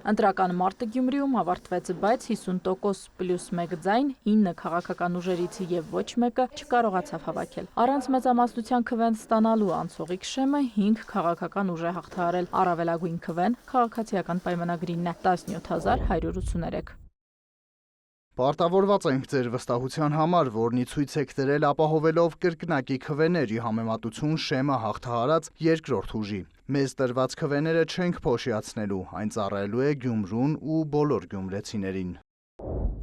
Ընտրական մարտը Գյումրիում ավարտվեց, բայց 50% պլյուս 1 ձայն, 9 քաղաքական ուժերից եւ ոչ մեկը չկարողացավ հավաքել։ Առանց մեծամասնության քվեն ստանալու անցողիկ շեմը 5 քաղաքական ուժ է հաղթահարել։ Առավելագույն քվեն քաղաքացիական պայմանագրինն է 17183։ Պարտավորված ենք ձեր վստահության համար, որնի ցույց եք դրել ապահովելով կրկնակի քվեների համեմատություն շեմը հաղթահարած երկրորդ ուժի։ Մեզ տրված քվեները չենք փոշիացնելու, այն ծառայելու է Գյումրուն ու բոլոր գյումրեցիներին։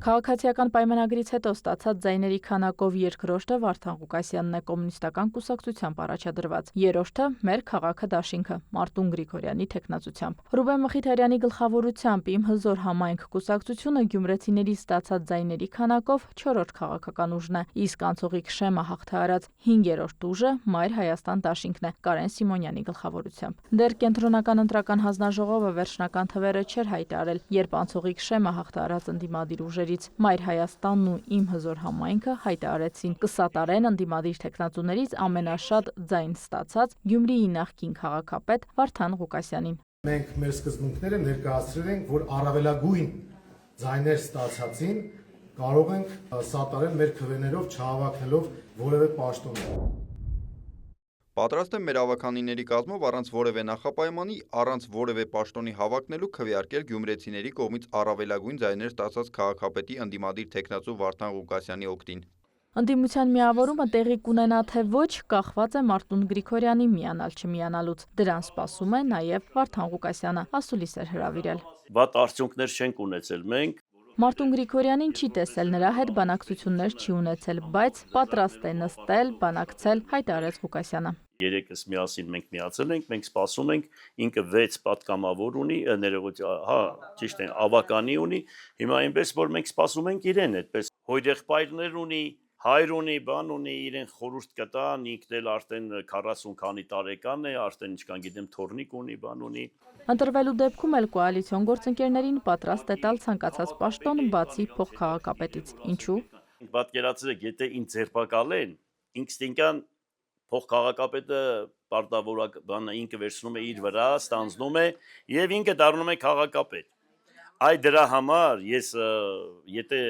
Քաղաքացիական պայմանագրից հետո ստացած ձայների քանակով երկրորդը Վարդան Ղուկասյանն է կոմունիստական կուսակցությամբ առաջադրված, երրորդը մեր քաղաքը դաշինքը Մարտուն Գրիգորյանի թեկնածությամբ։ Ռուբեն Մխիթարյանի գլխավորությամբ Իմ հզոր համայնք կուսակցությունը գյումրեցիների ստացած ձայների քանակով չորրորդ քաղաքական ուժն է, իսկ անցողիկ շեմը հաղթահարած 5-րդ ուժը Մայր Հայաստան դաշինքն է Կարեն Սիմոնյանի գլխավորությամբ։ Դեռ կենտրոնական ընտրական հանձնաժողովը վերջնական թվերը չէր հայտարարել, երբ անցողիկ շեմը հաղթահարած ընդդիմադիր ուժերի Մայր Հայաստանն ու Իմ հզոր համայնքը հայտարարեցին կսատարեն ընդդիմադիր թեկնածուներից ամենաշատ ձայն ստացած Գյումրիի նախկին քաղաքապետ Վարդան Ղուկասյանին։ Մենք մեր սկզբունքները ներկայացրել ենք, որ առավելագույն ձայներ ստացածին կարող ենք սատարել մեր քվեներով, չհավաքնելով որևէ պաշտոն։ Պատրաստ եմ մեր ավականիների կազմով առանց որևէ նախապայմանի, առանց որևէ պաշտոնի հավակնելու քվեարկել գյումրեցիների կողմից առավելագույն ձայներ ստացած քաղաքապետի ընդդիմադիր թեկնածու Վարդան Ղուկասյանի օգտին։ Ընդդիմության միավորումը տեղի կունենա թե ոչ, կախված է Մարտուն Գրիգորյանի միանալ չմիանալուց։ Դրան սպասում է նաև Վարդան Ղուկասյանը ասուլիս էր հրավիրել։ Վատ արդյունքներ չենք ունեցել մենք։ Մարտուն Գրիգորյանին չի տեսել, նրա հետ բանակցություններ չի ունեցել, բայց պատրաստ է նստել, բանակցել, հայտարարեց Ղուկասյանը։ Երեկս միասին մենք միացել ենք, մենք սպասում ենք, ինքը 6 պատգամավոր ունի, ճիշտ է, ավականի ունի, հիմա այնպես որ մենք սպասում ենք իրեն, այդպես հորեղբայրներ ունի, հայր ունի, բան ունի, իրեն խորհուրդ կտան, ինքն էլ արդեն 40 քանի տարեկան է, արդեն ինչքան գիտեմ թորնիկ ունի, բան ունի։ Ընտրվելու դեպքում էլ կոալիցիոն գործընկերներին պատրաստ է տալ ցանկացած պաշտոն բացի փոխքաղաքապետից։ Ինչու՞։ Պատկերացրեք, եթե ինձ ձերբակալեն, ինստինկտան փոխքաղաքապետը պարտավորակ բանը ինքը վերցնում է իր վրա, ստանձնում է եւ ինքը դառնում է քաղաքապետ։ Այ դրա համար ես եթե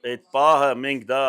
այդ պահը մենք դա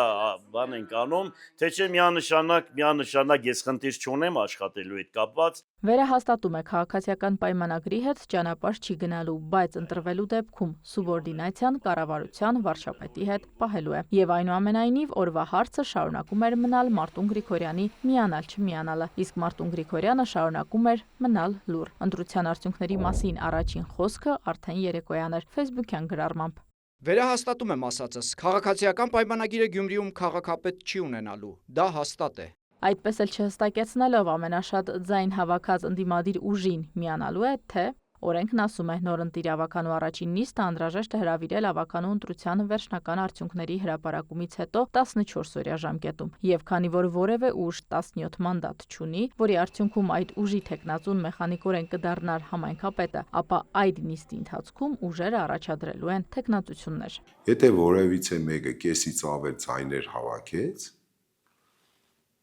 բան ենք անում, թե չէ միանշանակ ես խնդիր չունեմ աշխատելու հետ կապված։ Վերահաստատում է քաղաքացիական պայմանագրի հետ ճանապարհ չի գնալու, բայց ընտրվելու դեպքում սուբորդինացիան կառավարության վարչապետի հետ պահելու է։ Եվ այնուամենայնիվ օրվա հարցը շարունակում էր մնալ Մարտուն Գրիգորյանի միանալ չմիանալը, իսկ Մարտուն Գրիգորյանը շարունակում էր մնալ լուռ։ Ընտրության արդյունքների մասին առաջին խոսքը արդեն երեկոյան էր Facebook-յան գրառմամբ։ Վերահաստատում եմ ասածս, քաղաքացիական պայմանագիրը Գյումրիում քաղաքապետ չի ունենալու, դա հաստատ է։ Այդպես էլ չհստակեցնելով ամենաշատ ձայն հավաքած ընդդիմադիր ուժին միանալու է, թե օրենքն ասում է նոր ընտիր ավականու առաջին նիստը անհրաժեշտ է հրավիրել ավականու ընտրության վերջնական արդյունքների հրապարակումից հետո 14-օրյա ժամկետում, եւ քանի որ որևէ ուժ 17 մանդատ չունի, որի արդյունքում այդ ուժի թեկնածուն մեխանիկորեն կդառնար համայնքապետը, ապա այդ նիստի ընթացքում ուժերը առաջադրելու են թեկնածություններ։ Եթե որևիցե մեկը կեսից ավել ձայներ հավաքեց,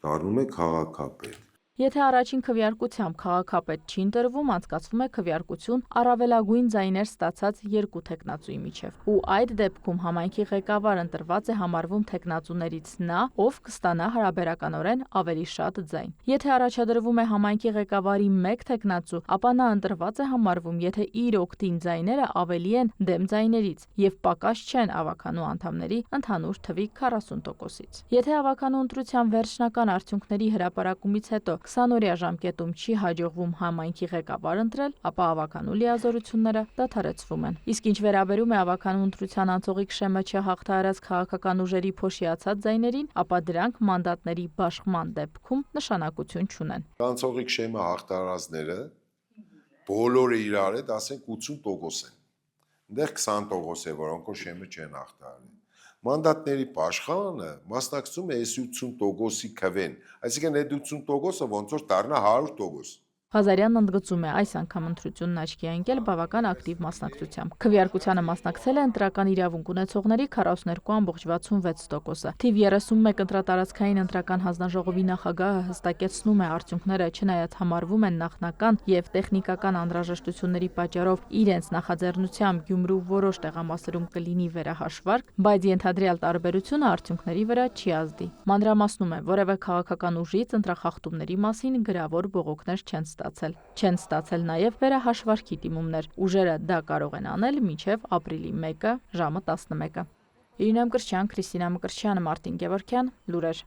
դառնում է քաղաքապետ։ Եթե առաջին քվեարկությամբ քաղաքապետ չի ընտրվում, անցկացվում է քվեարկություն առավելագույն ձայներ ստացած երկու թեկնածուի միջև։ Ու այդ դեպքում համայնքի ղեկավար ընտրված է համարվում թեկնածուներից նա, ով կստանա հարաբերականորեն ավելի շատ ձայն։ Եթե առաջադրվում է համայնքի ղեկավարի մեկ թեկնածու, ապա նա ընտրված է համարվում, եթե իր օգտին ձայները ավելի են դեմ ձայներից եւ պակաս չեն ավականու անդամների ընդհանուր թվի 40%-ից։ Եթե ավականու ընտրության վերջնական արդյունքների հրապարակումից հետո 20-օրյա ժամկետում չի հաջողվում համայնքի ղեկավար ընտրել, ապա ավականու լիազորությունները դադարեցվում են։ Իսկ ինչ վերաբերում է ավականու ընտրության անցողիկ շեմը չհաղթահարած քաղաքական ուժերի փոշիացած ձայներին, ապա դրանք մանդատների բաշխման դեպքում նշանակություն չունեն։ Անցողիկ շեմը հաղթահարածները բոլորը իրար հետ ասենք 80% են։ Այնտեղ 20% է, որոնք շեմը չեն հաղթահարել։ Մանդատների պաշխանը մասնակցում է այս 80%-ի քվեն, այսինքն այդ 80%-ը ոնց որ դառնա 100%։ Ղազարյանն ընդգծում է, այս անգամ ընտրությունն աչքի է ընկել բավական ակտիվ մասնակցությամբ։ Քվեարկությանը մասնակցել է ընտրական իրավունք ունեցողների 42.66%-ը։ Թիվ 31 ընտրատարածքային ընտրական հանձնաժողովի նախագահը հստակեցնում է, արդյունքները չնայած համարվում են նախնական եւ տեխնիկական անհրաժեշտությունների պատճառով իրենց նախաձեռնությամբ Գյումրու որոշ տեղամասերում կլինի վերահաշվարկ, բայց ենթադրյալ տարբերությունը արդյունքների վրա չի ազդի։ Մանրամասնում է, որևէ քաղաքական ուժից ընտրախախտումների մասին գրավոր բողոքներ չեն ստացել։ Չեն ստացել նաև վերահաշվարկի դիմումներ։ Ուժերը դա կարող են անել մինչև ապրիլի 1-ը ժամը 11-ը։ Իրինա Մկրտչյան, Քրիստինա Մկրտչյան, Մարտին Գևորգյան, լուրեր։